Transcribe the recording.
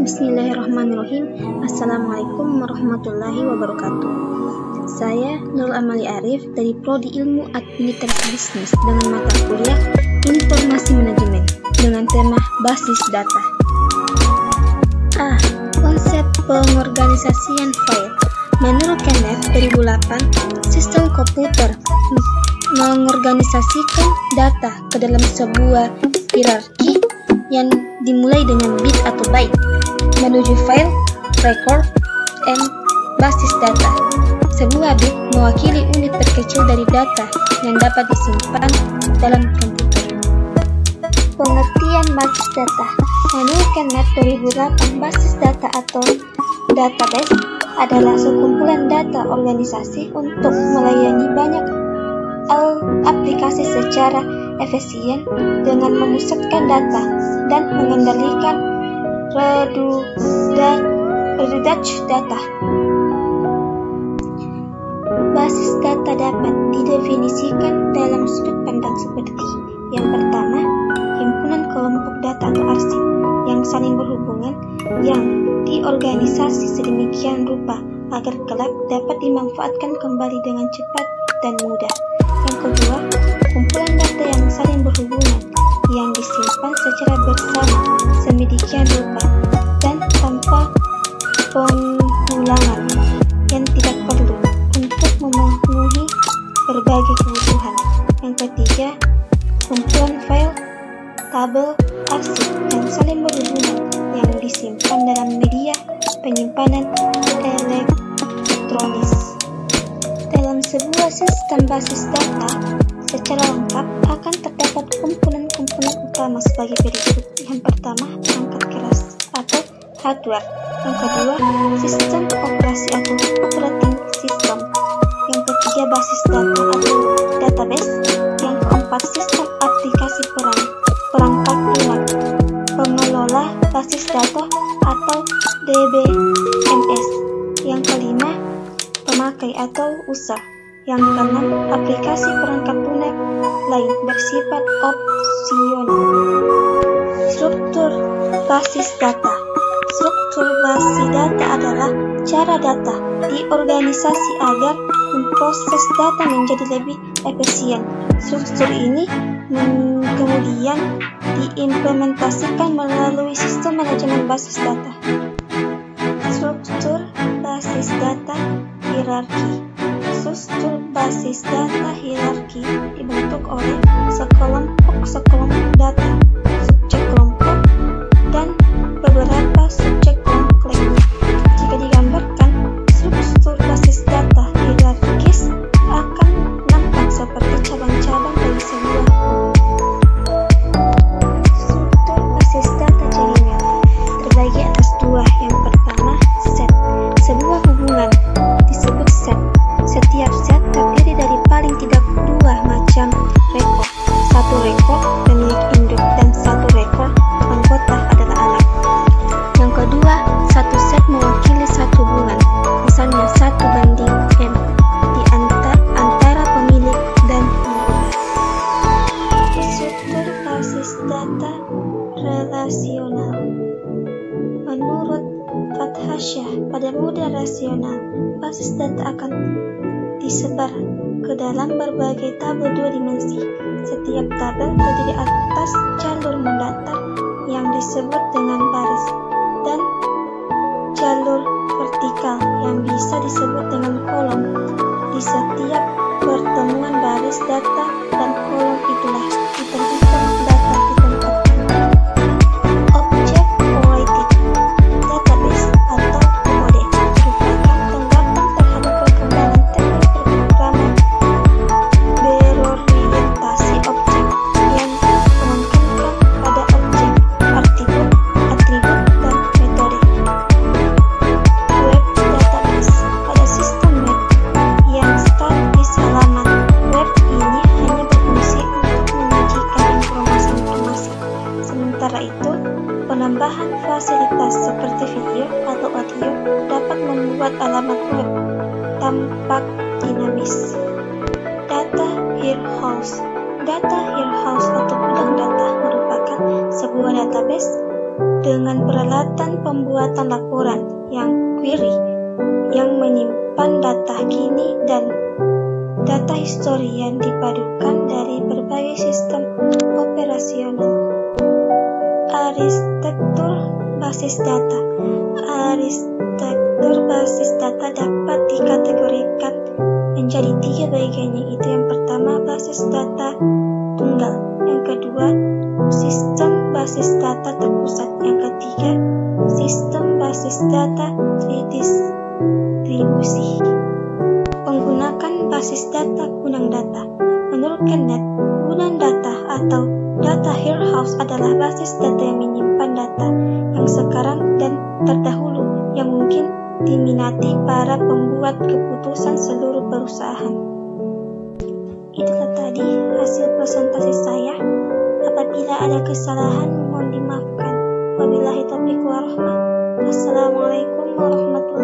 Bismillahirrahmanirrahim. Assalamualaikum warahmatullahi wabarakatuh. Saya Nurul Amali Arif dari Prodi Ilmu Administrasi Bisnis dengan mata kuliah Informasi Manajemen dengan tema Basis Data. Konsep pengorganisasian file. Menurut Kenneth 2008, sistem komputer mengorganisasikan data ke dalam sebuah hierarki yang dimulai dengan bit atau byte menuju file, record, and basis data. Sebuah bit mewakili unit terkecil dari data yang dapat disimpan dalam komputer. Pengertian basis data. Menurut Kenneth 2008, basis data atau database adalah sekumpulan data organisasi untuk melayani banyak aplikasi secara efisien dengan memusatkan data dan mengendalikan redaksi data. Basis data dapat didefinisikan dalam sudut pandang seperti: yang pertama, himpunan kelompok data atau arsip yang saling berhubungan yang diorganisasi sedemikian rupa agar kelak dapat dimanfaatkan kembali dengan cepat dan mudah. Yang kedua, kumpulan data yang saling berhubungan yang disimpan secara bersama sedemikian rupa dan tanpa pengulangan yang tidak perlu untuk memenuhi berbagai kebutuhan. Yang ketiga, kumpulan file, tabel, arsip yang saling berhubungan yang disimpan dalam media penyimpanan elektronis. Dalam sebuah sistem basis data, secara lengkap akan terdapat komponen-komponen utama sebagai berikut. Yang pertama, perangkat keras atau hardware. Yang kedua, sistem operasi atau operating system. Yang ketiga, basis data atau database. Yang keempat, sistem aplikasi perangkat lunak, pengelola basis data atau DBMS. Yang kelima, pemakai atau user. Yang keenam, aplikasi perangkat lunak lain bersifat opsional. Struktur basis data. Struktur basis data adalah cara data diorganisasi agar memproses data menjadi lebih efisien. Struktur ini kemudian diimplementasikan melalui sistem manajemen basis data. Struktur basis data hierarki. Struktur basis data hierarki dibentuk oleh sekelompok data, subjek kelompok, dan beberapa subjek kelompok lainnya. Jika digambarkan, struktur basis data hierarkis akan nampak seperti cabang-cabang dari sebuah struktur basis data jaringan terbagi atas dua. Yang pertama, set. Sebuah hubungan disebut set. Setiap set terdiri dari paling tidak dua macam rekor. Satu rekor pemilik induk dan satu rekor anggota adalah anak. Yang kedua, satu set mewakili satu hubungan, misalnya 1:m di antara pemilik dan anggota. Struktur basis data relasional. Menurut Fathasyah, pada model rasional, basis data akan disebar ke dalam berbagai tabel dua dimensi. Setiap tabel terdiri atas jalur mendatar yang disebut dengan baris dan jalur vertikal yang bisa disebut dengan kolom. Di setiap pertemuan baris data dan kolom itulah ditentukan data ditempatkan. Object-oriented database atau OOD merupakan tanggapan terhadap perkembangan teknik pemrograman berorientasi objek yang menekankan pada objek, atribut, dan metode. Web database. Pada sistem web yang statis halaman web ini hanya berfungsi untuk menyajikan informasi-informasi. Sementara itu, penambahan fasilitas seperti video atau audio dapat membuat alamat web tampak dinamis. Data warehouse atau gudang data merupakan sebuah database dengan peralatan pembuatan laporan yang query, yang menyimpan data kini dan data histori yang dipadukan dari berbagai sistem operasional. Arsitektur basis data. Arsitektur basis data dapat dikategorikan menjadi 3 bagian, yaitu yang pertama basis data tunggal, yang kedua sistem basis data terpusat, yang ketiga sistem basis data terdistribusi. Penggunakan basis data gunung data. Menurut Kenneth, gunung data atau data warehouse adalah basis data yang menyimpan data yang sekarang dan terdahulu yang mungkin diminati para pembuat keputusan seluruh perusahaan. Itulah tadi hasil presentasi saya. Apabila ada kesalahan, mohon dimaafkan. Wabillahi taufiq wal hidayah. Assalamualaikum warahmatullahi wabarakatuh.